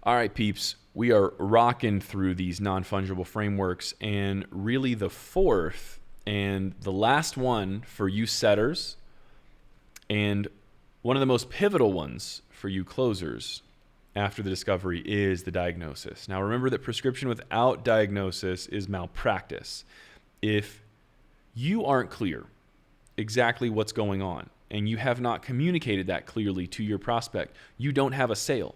All right, peeps, we are rocking through these non-fungible frameworks, and really the fourth and the last one for you setters, and one of the most pivotal ones for you closers after the discovery is the diagnosis. Now remember that prescription without diagnosis is malpractice. If you aren't clear exactly what's going on and you have not communicated that clearly to your prospect, you don't have a sale.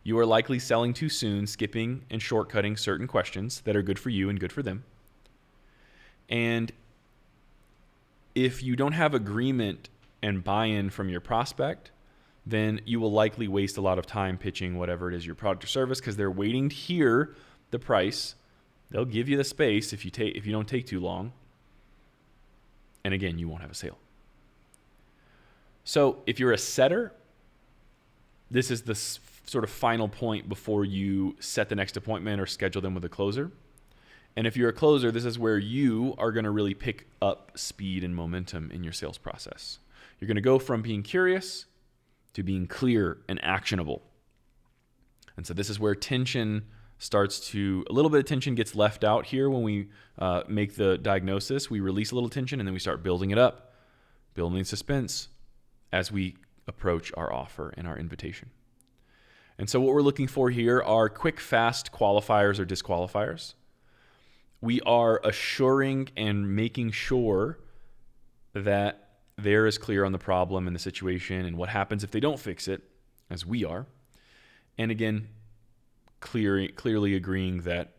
You are likely selling too soon, skipping and shortcutting certain questions that are good for you and good for them. And if you don't have agreement and buy-in from your prospect, then you will likely waste a lot of time pitching whatever it is, your product or service, because they're waiting to hear the price. They'll give you the space if you don't take too long. And again, you won't have a sale. So if you're a setter, this is the sort of final point before you set the next appointment or schedule them with a closer. And if you're a closer, this is where you are going to really pick up speed and momentum in your sales process. You're going to go from being curious to being clear and actionable. And so this is where tension starts a little bit of tension gets left out here when we make the diagnosis. We release a little tension and then we start building it up, building suspense as we approach our offer and our invitation. And so what we're looking for here are quick, fast qualifiers or disqualifiers. We are assuring and making sure that they're as clear on the problem and the situation and what happens if they don't fix it as we are. And again, clearly agreeing that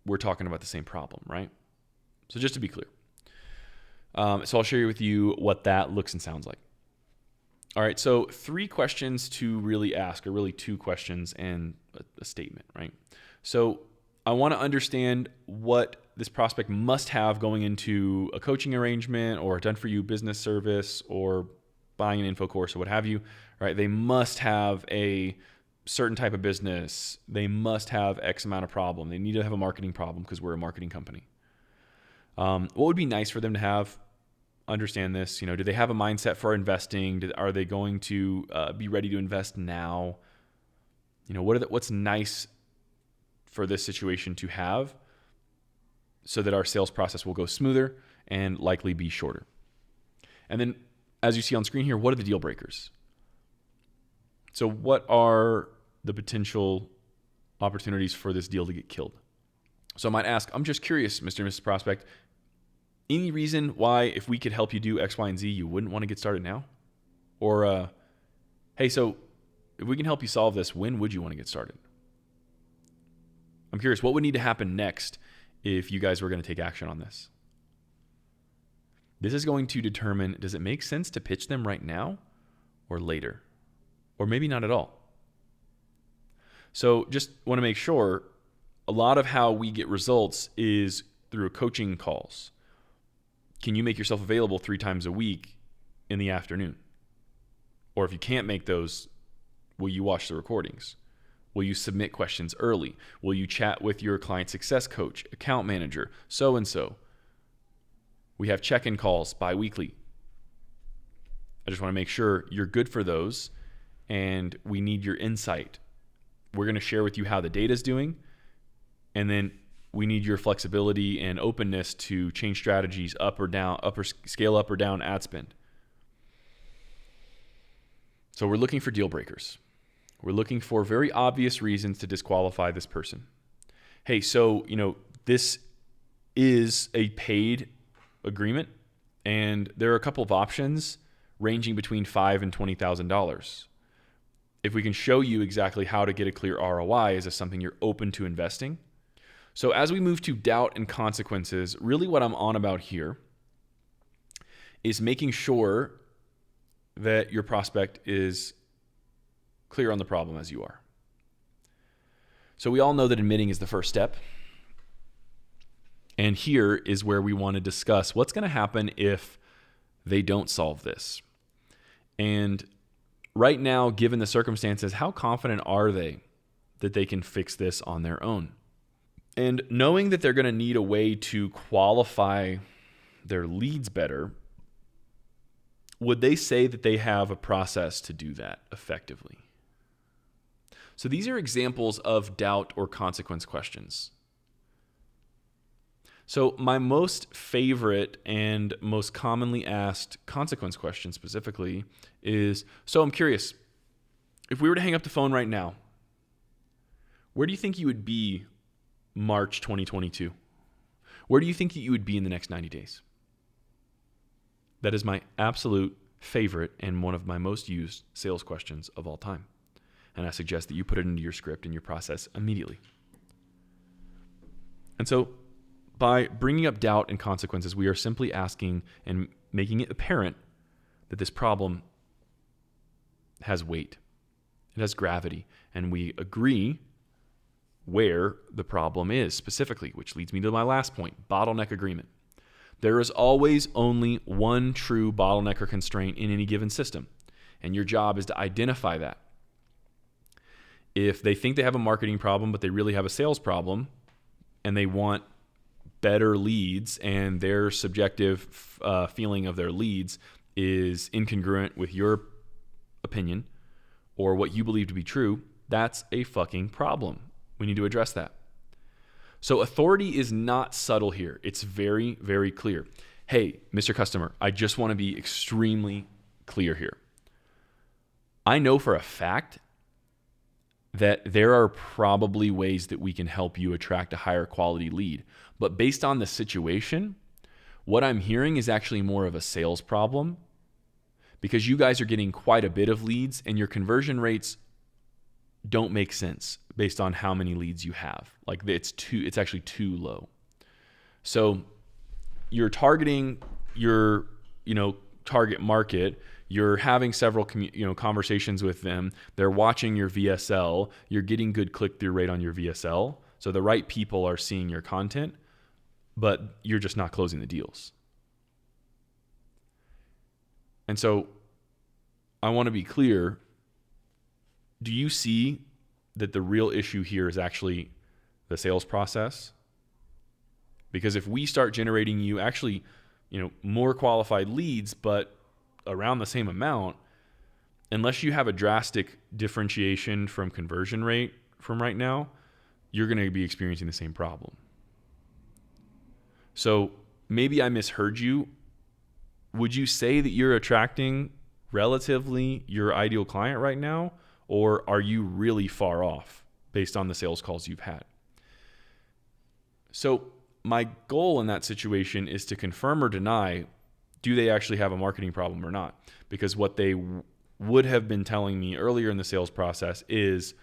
we're talking about the same problem, right? So just to be clear. So I'll share with you what that looks and sounds like. All right, so 3 questions to really ask, or really 2 questions and a statement, right? So I want to understand what this prospect must have going into a coaching arrangement or a done-for-you business service or buying an info course or what have you, right? They must have a certain type of business. They must have X amount of problem. They need to have a marketing problem because we're a marketing company. What would be nice for them to have? Understand this, do they have a mindset for investing? Are they going to be ready to invest now? What's nice for this situation to have so that our sales process will go smoother and likely be shorter. And then as you see on screen here, what are the deal breakers? So what are the potential opportunities for this deal to get killed? So I might ask, I'm just curious, Mr. and Mrs. Prospect, any reason why if we could help you do X, Y, and Z, you wouldn't want to get started now? Or, hey, so if we can help you solve this, when would you want to get started? I'm curious, what would need to happen next if you guys were going to take action on this? This is going to determine, does it make sense to pitch them right now or later? Or maybe not at all. So just want to make sure, a lot of how we get results is through coaching calls. Can you make yourself available 3 times a week in the afternoon? Or if you can't make those, will you watch the recordings? Will you submit questions early? Will you chat with your client success coach, account manager, so-and-so? We have check-in calls bi-weekly. I just want to make sure you're good for those, and we need your insight. We're going to share with you how the data is doing, and then we need your flexibility and openness to change strategies up or down, scale up or down ad spend. So we're looking for deal breakers. We're looking for very obvious reasons to disqualify this person. Hey, so, this is a paid agreement, and there are a couple of options ranging between $5,000 and $20,000. If we can show you exactly how to get a clear ROI, is this something you're open to investing? So as we move to doubt and consequences, really what I'm on about here is making sure that your prospect is clear on the problem as you are. So we all know that admitting is the first step. And here is where we want to discuss what's going to happen if they don't solve this. And right now, given the circumstances, how confident are they that they can fix this on their own? And knowing that they're going to need a way to qualify their leads better, would they say that they have a process to do that effectively? So these are examples of doubt or consequence questions. So my most favorite and most commonly asked consequence question specifically is, so I'm curious, if we were to hang up the phone right now, where do you think you would be March 2022? Where do you think that you would be in the next 90 days? That is my absolute favorite and one of my most used sales questions of all time. And I suggest that you put it into your script and your process immediately. And so by bringing up doubt and consequences, we are simply asking and making it apparent that this problem has weight. It has gravity. And we agree where the problem is specifically, which leads me to my last point, bottleneck agreement. There is always only one true bottleneck or constraint in any given system, and your job is to identify that. If they think they have a marketing problem, but they really have a sales problem, and they want better leads, and their subjective feeling of their leads is incongruent with your opinion or what you believe to be true, that's a fucking problem. We need to address that. So authority is not subtle here. It's very, very clear. Hey, Mr. Customer, I just want to be extremely clear here. I know for a fact that there are probably ways that we can help you attract a higher quality lead. But based on the situation, what I'm hearing is actually more of a sales problem because you guys are getting quite a bit of leads and your conversion rates don't make sense based on how many leads you have. Like it's actually too low. So you're targeting your, target market. You're having several conversations with them. They're watching your VSL. You're getting good click-through rate on your VSL. So the right people are seeing your content, but you're just not closing the deals. And so I want to be clear. Do you see that the real issue here is actually the sales process? Because if we start generating you actually, more qualified leads, but around the same amount, unless you have a drastic differentiation from conversion rate from right now, you're going to be experiencing the same problem. So maybe I misheard you. Would you say that you're attracting relatively your ideal client right now, or are you really far off based on the sales calls you've had? So my goal in that situation is to confirm or deny, do they actually have a marketing problem or not? Because what they would have been telling me earlier in the sales process is,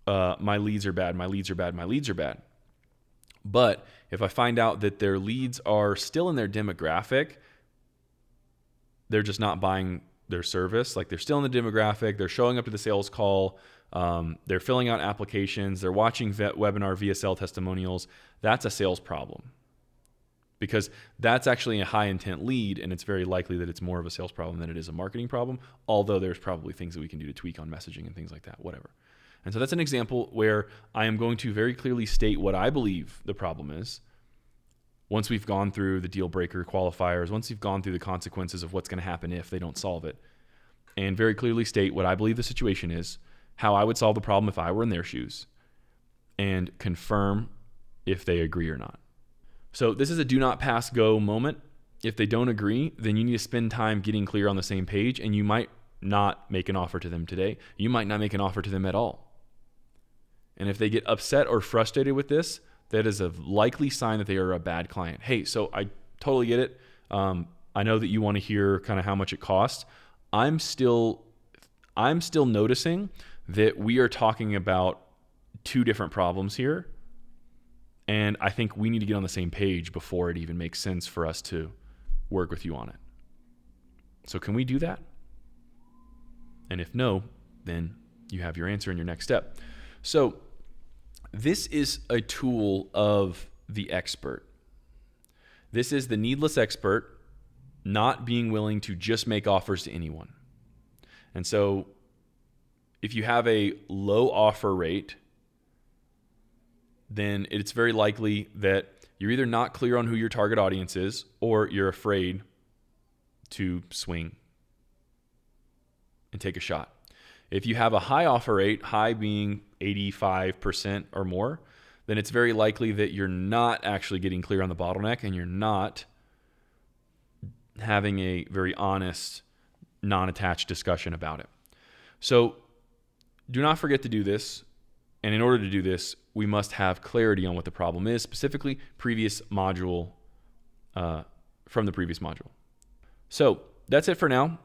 my leads are bad, my leads are bad, my leads are bad. But if I find out that their leads are still in their demographic, they're just not buying their service, like they're still in the demographic, they're showing up to the sales call, they're filling out applications, they're watching webinar VSL testimonials, that's a sales problem. Because that's actually a high intent lead, and it's very likely that it's more of a sales problem than it is a marketing problem, although there's probably things that we can do to tweak on messaging and things like that, whatever. And so that's an example where I am going to very clearly state what I believe the problem is. Once we've gone through the deal breaker qualifiers, once you've gone through the consequences of what's going to happen if they don't solve it, and very clearly state what I believe the situation is, how I would solve the problem if I were in their shoes, and confirm if they agree or not. So this is a do not pass go moment. If they don't agree, then you need to spend time getting clear on the same page, and you might not make an offer to them today. You might not make an offer to them at all. And if they get upset or frustrated with this, that is a likely sign that they are a bad client. Hey, so I totally get it. I know that you want to hear kind of how much it costs. I'm still noticing that we are talking about two different problems here. And I think we need to get on the same page before it even makes sense for us to work with you on it. So can we do that? And if no, then you have your answer in your next step. So this is a tool of the expert. This is the needless expert not being willing to just make offers to anyone. And so if you have a low offer rate, then it's very likely that you're either not clear on who your target audience is, or you're afraid to swing and take a shot. If you have a high offer rate, high being 85% or more, then it's very likely that you're not actually getting clear on the bottleneck and you're not having a very honest, non-attached discussion about it. So do not forget to do this. And in order to do this, we must have clarity on what the problem is, specifically previous module, from the previous module. So that's it for now.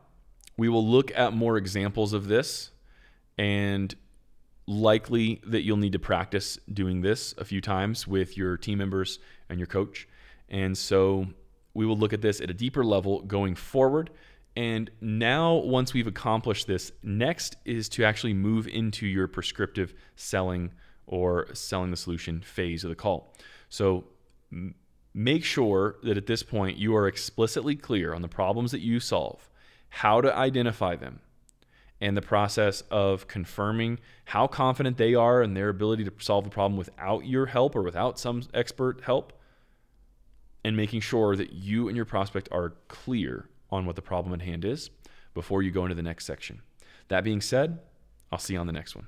We will look at more examples of this, and likely that you'll need to practice doing this a few times with your team members and your coach. And so we will look at this at a deeper level going forward. And now, once we've accomplished this, next is to actually move into your prescriptive selling or selling the solution phase of the call. So make sure that at this point you are explicitly clear on the problems that you solve, how to identify them, and the process of confirming how confident they are in their ability to solve the problem without your help or without some expert help, and making sure that you and your prospect are clear on what the problem at hand is before you go into the next section. That being said, I'll see you on the next one.